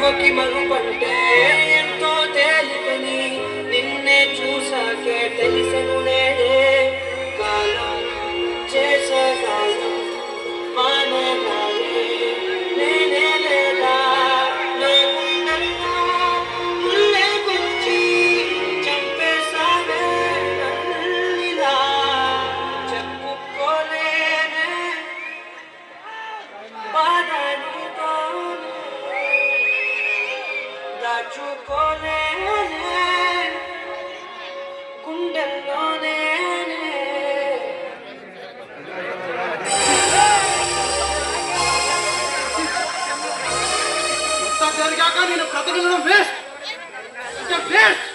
మగువకి మగుపంటే ఎంతో తేలికని నిన్నే చూసాకే తెలిసను నేడే కాలం చేసే కాలం మానగానే నేనే లేదా లేకున్నన్నా ముల్లే గుచ్చి చంపేసావే నన్నిలా చెప్పుకోలేనే బాధ నీతోనే దాచుకోలేనే గుండెల్లోనే జరిగాక నేను బ్రతకడం వేస్ట్ వేస్ట్.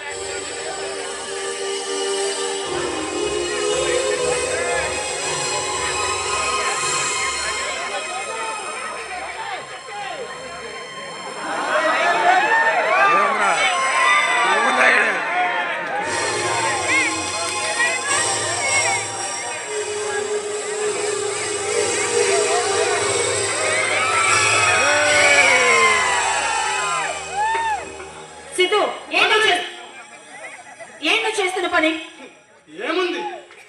సిద్ధు, ఏంటో చేస్తున్న పని? ఏముంది,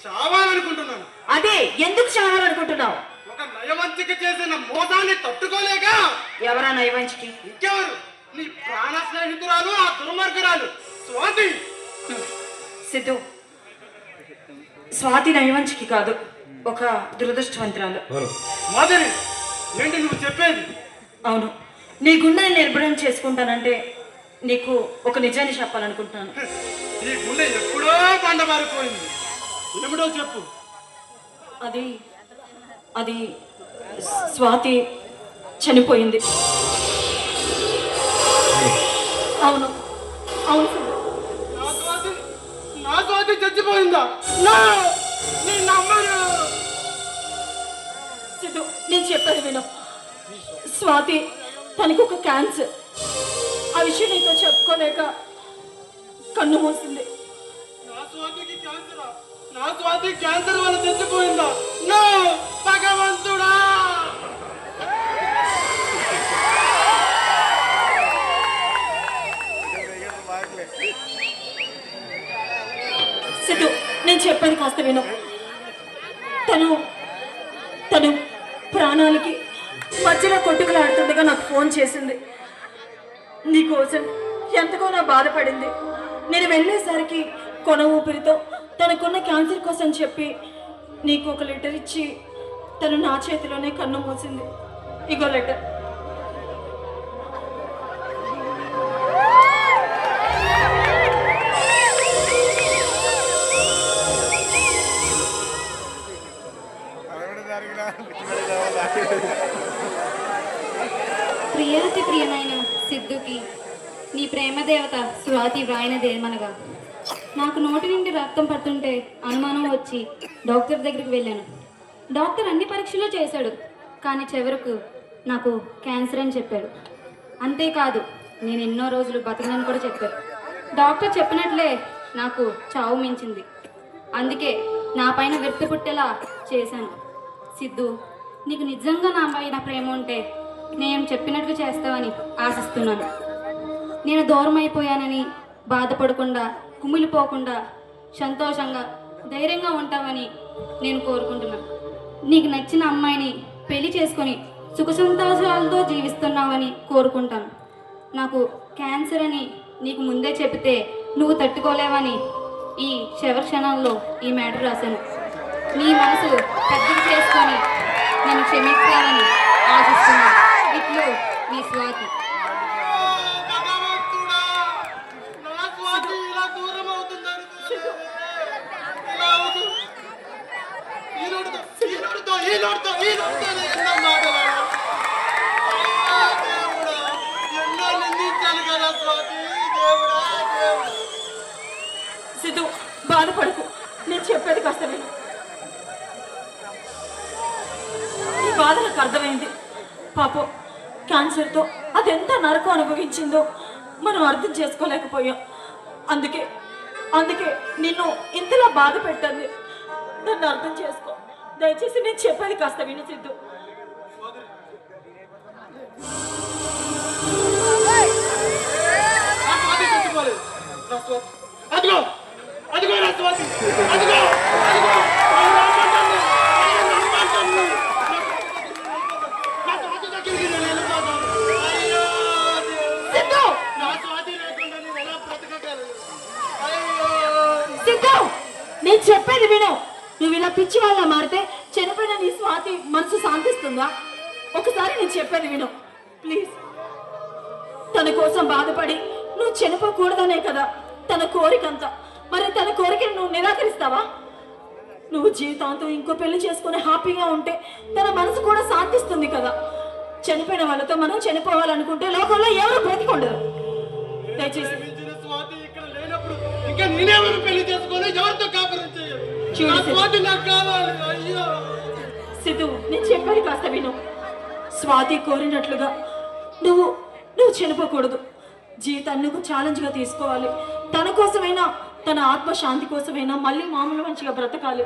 చావాలనుకుంటున్నాను. అదే, ఎందుకు చావాలనుకుంటున్నావు? ఒక నయవంచిక చేసిన మోసాన్ని తట్టుకోలేక. ఎవరా నయవంచికి? ఇంకెవరు, నీ ప్రాణ స్నేహితురాలు ఆ దుర్మార్గురాలు స్వాతి. సిద్ధు, స్వాతి నయవంచికి కాదు, ఒక దురదృష్టవంతురాలు. మాధురి, ఏంటి నువ్వు చెప్పేది? అవును, నీ గుండెని నిర్భరం చేసుకుంటానంటే నీకు ఒక నిజాన్ని చెప్పాలనుకుంటున్నాను. నీ గుండె ఎప్పుడో బండబారిపోయింది, ఏమిటో చెప్పు. అది అది స్వాతి చనిపోయింది. అవును అవును నా స్వాతి చచ్చిపోయిందా? నేను నమ్మను. సిద్ధు, నేను చెప్పేది విను. స్వాతి తనకు ఒక క్యాన్సర్. ఆ విషయం నీతో చెప్పుకోలేక కన్ను మూసింది. నా స్వాతి క్యాన్సర్ వల్ల చచ్చిపోయిందా? నో భగవంతుడా. సిద్ధు, నేను చెప్పేది కాస్త విను. తను ప్రాణాలకి మధ్యలో కొట్టుకులాడుతుండగా నాకు ఫోన్ చేసింది. నీకోసం ఎంతగానో బాధపడింది. నేను వెళ్ళేసరికి కొన ఊపిరితో తనకున్న క్యాన్సర్ కోసం చెప్పి నీకు ఒక లెటర్ ఇచ్చి తను నా చేతిలోనే కన్ను మూసింది. ఇగో లెటర్. ప్రియాతి ప్రియమైన సిద్ధుకి నీ ప్రేమ దేవత స్వాతి వ్రాయినదేమనగా, నాకు నోటి నుండి రక్తం పడుతుంటే అనుమానం వచ్చి డాక్టర్ దగ్గరికి వెళ్ళాను. డాక్టర్ అన్ని పరీక్షలు చేశాడు, కానీ చివరకు నాకు క్యాన్సర్ అని చెప్పాడు. అంతేకాదు, నేను ఎన్నో రోజులు బతకనని కూడా చెప్పారు. డాక్టర్ చెప్పినట్లే నాకు చావు మించింది. అందుకే నా పైన వ్యక్తి పుట్టేలా చేశాను. సిద్ధు, నీకు నిజంగా నా పైన ప్రేమ ఉంటే నేను చెప్పినట్లు చేస్తావని ఆశిస్తున్నాను. నేను దూరం అయిపోయానని బాధపడకుండా, కుమిలిపోకుండా, సంతోషంగా, ధైర్యంగా ఉంటావని నేను కోరుకుంటున్నాను. నీకు నచ్చిన అమ్మాయిని పెళ్లి చేసుకొని సుఖ సంతోషాలతో జీవిస్తున్నావని కోరుకుంటాను. నాకు క్యాన్సర్ అని నీకు ముందే చెబితే నువ్వు తట్టుకోలేవని ఈ చివరి క్షణాల్లో ఈ మ్యాటర్ రాశాను. నీ మనసు పెద్దది చేసుకొని నన్ను క్షమిస్తావని ఆశిస్తున్నాను. ఇట్లు నీ స్వాతి. సిద్ధు, బాధపడకు, నేను చెప్పేది కాస్త విను. ఈ బాధ నాకు అర్థమైంది. పాపం క్యాన్సర్తో అదెంత నరకం అనుభవించిందో మనం అర్థం చేసుకోలేకపోయాం. అందుకే నిన్ను ఇంతలా బాధ పెట్టండి. నన్ను అర్థం చేసుకో దయచేసి. నేను చెప్పేది కాస్త విను సిద్ధు. చెప్పేది విను. నువ్వు ఇలా పిచ్చి వాళ్ళ మారితే చనిపోయిన నీ స్వాతి మనసు శాంతిస్తుందా? ఒకసారి నేను చెప్పేది విను ప్లీజ్. తన కోసం బాధపడి నువ్వు చనిపోకూడదనే కదా తన కోరికంతా. మరి తన కోరికను నువ్వు నిరాకరిస్తావా? నువ్వు జీవితాంతం ఇంకో పెళ్లి చేసుకుని హ్యాపీగా ఉంటే తన మనసు కూడా శాంతిస్తుంది కదా. చనిపోయిన వాళ్ళతో మనం చనిపోవాలనుకుంటే లోకంలో ఎవరు బ్రతికొండరు. దయచేసి ప్రేమించిన స్వాతి ఇక్కడ లేనప్పుడు ఇంకా నేనేమని పెళ్లి చేసుకోవాలి? ఎవరితో కాపురం చేయాలి? చూడు నా సిద్ధు. స్వాతి నాకు కావాలి. అయ్యో సిద్ధు, నేను చెప్పేది కాస్త విను. స్వాతి కోరినట్లుగా నువ్వు చనిపోకూడదు. జీవితాన్ని నువ్వు ఛాలెంజ్గా తీసుకోవాలి. తన కోసమైనా తన ఆత్మశాంతి కోసమైనా మళ్ళీ మామూలు మంచిగా బ్రతకాలి.